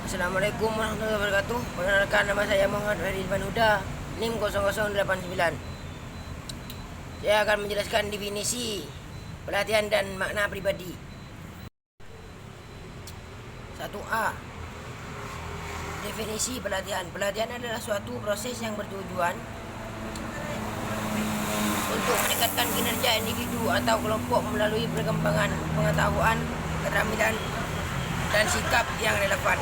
Assalamualaikum warahmatullahi wabarakatuh. Perkenalkan, nama saya Muhammad Ridwan Huda, NIM 0089. Saya akan menjelaskan definisi pelatihan dan makna pribadi. 1A. Definisi pelatihan. Pelatihan adalah suatu proses yang bertujuan untuk meningkatkan kinerja individu atau kelompok melalui perkembangan pengetahuan, keterampilan, dan sikap yang relevan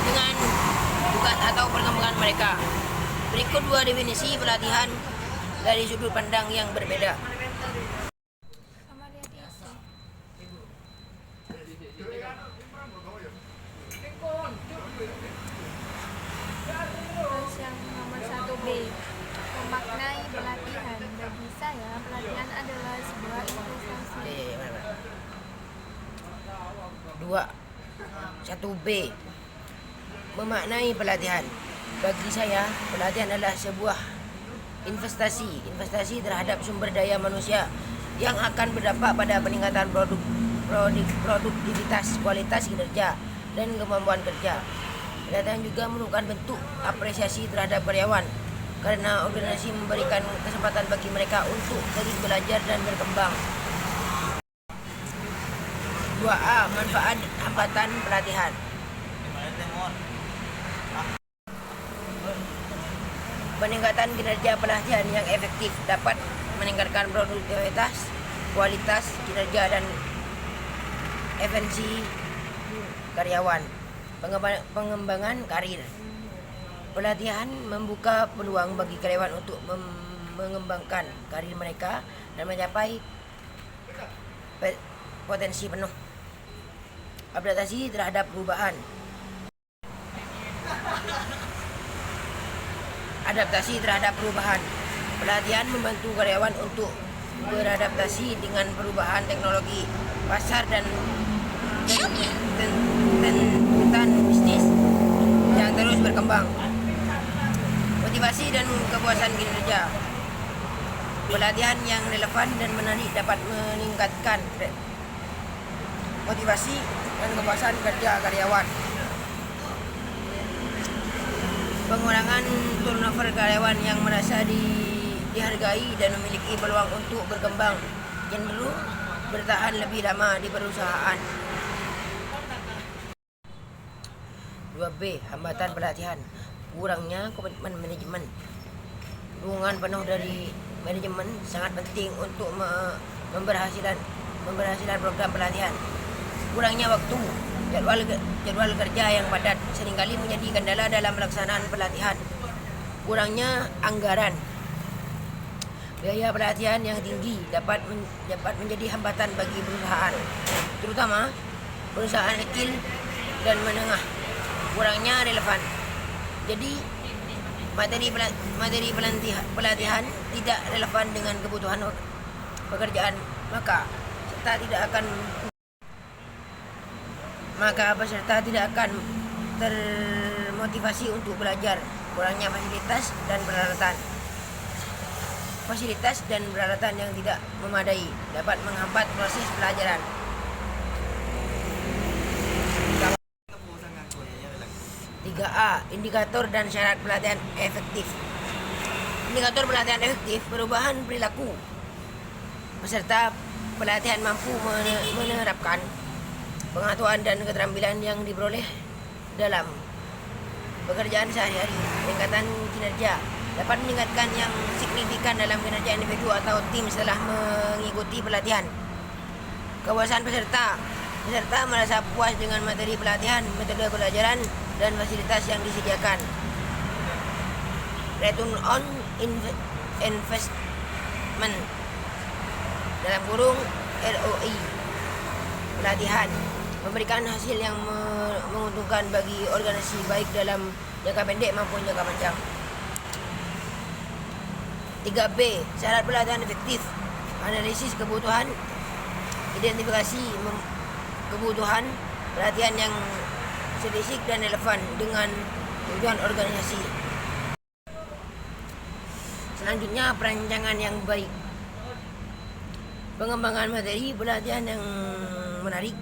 dengan tugas atau perkembangan mereka. Berikut dua definisi pelatihan dari sudut pandang yang berbeda. Terus yang nomor 1B, memaknai pelatihan. Bagi saya, pelatihan adalah sebuah investasi. 1B. Memaknai pelatihan. Bagi saya, pelatihan adalah sebuah investasi terhadap sumber daya manusia yang akan berdampak pada peningkatan produktivitas, kualitas kinerja, dan kemampuan kerja. Pelatihan juga merupakan bentuk apresiasi terhadap karyawan karena organisasi memberikan kesempatan bagi mereka untuk terus belajar dan berkembang. 2A. Manfaat hambatan pelatihan. Peningkatan kinerja pelatihan yang efektif dapat meningkatkan produktivitas, kualitas kinerja, dan efisiensi karyawan. Pengembangan karir. Pelatihan membuka peluang bagi karyawan untuk mengembangkan karir mereka dan mencapai potensi penuh. Adaptasi terhadap perubahan. Pelatihan membantu karyawan untuk beradaptasi dengan perubahan teknologi, pasar, dan tuntutan bisnis yang terus berkembang. Motivasi dan kepuasan kinerja. Pelatihan yang relevan dan menarik dapat meningkatkan motivasi dan kepuasan kerja karyawan. Pengurangan turnover karyawan yang merasa dihargai dan memiliki peluang untuk berkembang cenderung bertahan lebih lama di perusahaan. 2B. Hambatan pelatihan. Kurangnya komitmen manajemen. Dukungan penuh dari manajemen sangat penting untuk memberhasilan program pelatihan. Kurangnya waktu, jadwal kerja yang padat seringkali menjadi kendala dalam pelaksanaan pelatihan. Kurangnya anggaran. Biaya pelatihan yang tinggi dapat menjadi hambatan bagi perusahaan, terutama perusahaan kecil dan menengah. Kurangnya relevan. Jadi materi pelatihan tidak relevan dengan kebutuhan pekerjaan, maka peserta tidak akan termotivasi untuk belajar. Kurangnya fasilitas dan peralatan yang tidak memadai dapat menghambat proses pelajaran. 3A. Indikator dan syarat pelatihan efektif. Indikator pelatihan efektif perubahan perilaku. Peserta pelatihan mampu menerapkan pengetahuan dan keterampilan yang diperoleh dalam pekerjaan sehari-hari. Peningkatan kinerja dapat meningkatkan yang signifikan dalam kinerja individu atau tim setelah mengikuti pelatihan. Kepuasan peserta merasa puas dengan materi pelatihan, metode pelajaran, dan fasilitas yang disediakan. Return on investment (ROI) pelatihan memberikan hasil yang menguntungkan bagi organisasi baik dalam jangka pendek maupun jangka panjang. 3B. Syarat pelatihan efektif. Analisis kebutuhan. Identifikasi kebutuhan pelatihan yang spesifik dan relevan dengan tujuan organisasi. Selanjutnya, perancangan yang baik. Pengembangan materi pelatihan yang menarik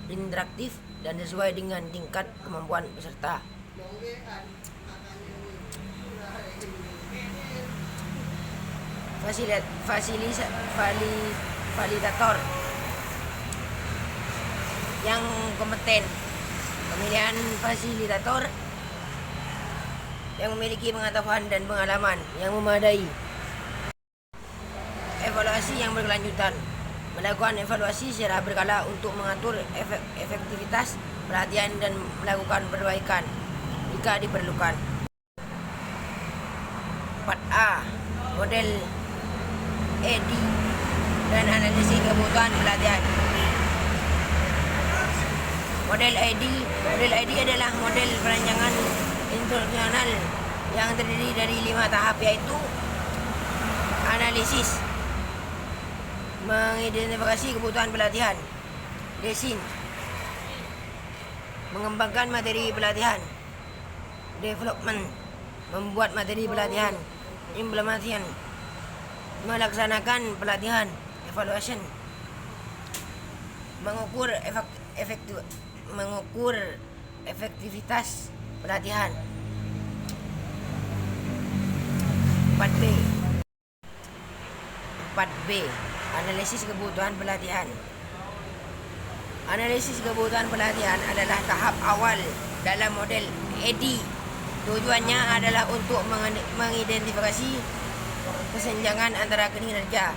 interaktif, dan sesuai dengan tingkat kemampuan peserta. Fasilitator yang kompeten. Pemilihan fasilitator yang memiliki pengetahuan dan pengalaman yang memadai. Evaluasi yang berkelanjutan. Melakukan evaluasi secara berkala untuk mengatur efektivitas pelatihan dan melakukan perbaikan jika diperlukan. 4A. Model ED dan analisis kebutuhan pelatihan. Model ED adalah model perancangan instruksional yang terdiri dari 5 tahap, yaitu analisis, mengidentifikasi kebutuhan pelatihan, design, mengembangkan materi pelatihan, development, membuat materi pelatihan, implementation, melaksanakan pelatihan, evaluation, mengukur efektivitas pelatihan. 4B. Analisis kebutuhan pelatihan. Analisis kebutuhan pelatihan adalah tahap awal dalam model ED. Tujuannya adalah untuk mengidentifikasi kesenjangan antara kinerja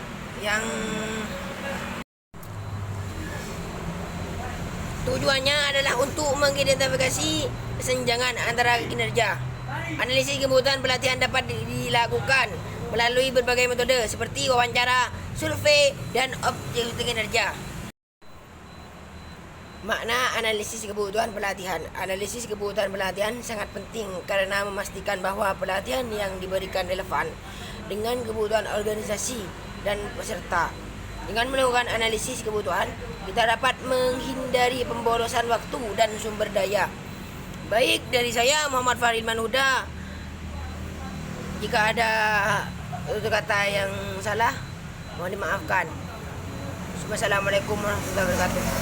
Analisis kebutuhan pelatihan dapat dilakukan melalui berbagai metode seperti wawancara, survei, dan objektif kinerja. Makna analisis kebutuhan pelatihan. Analisis kebutuhan pelatihan sangat penting karena memastikan bahwa pelatihan yang diberikan relevan dengan kebutuhan organisasi dan peserta. Dengan melakukan analisis kebutuhan, kita dapat menghindari pemborosan waktu dan sumber daya. Baik, dari saya Muhammad Farid Manhuda. Jika ada tutur kata yang salah, mohon dimaafkan. Wassalamualaikum warahmatullahi wabarakatuh.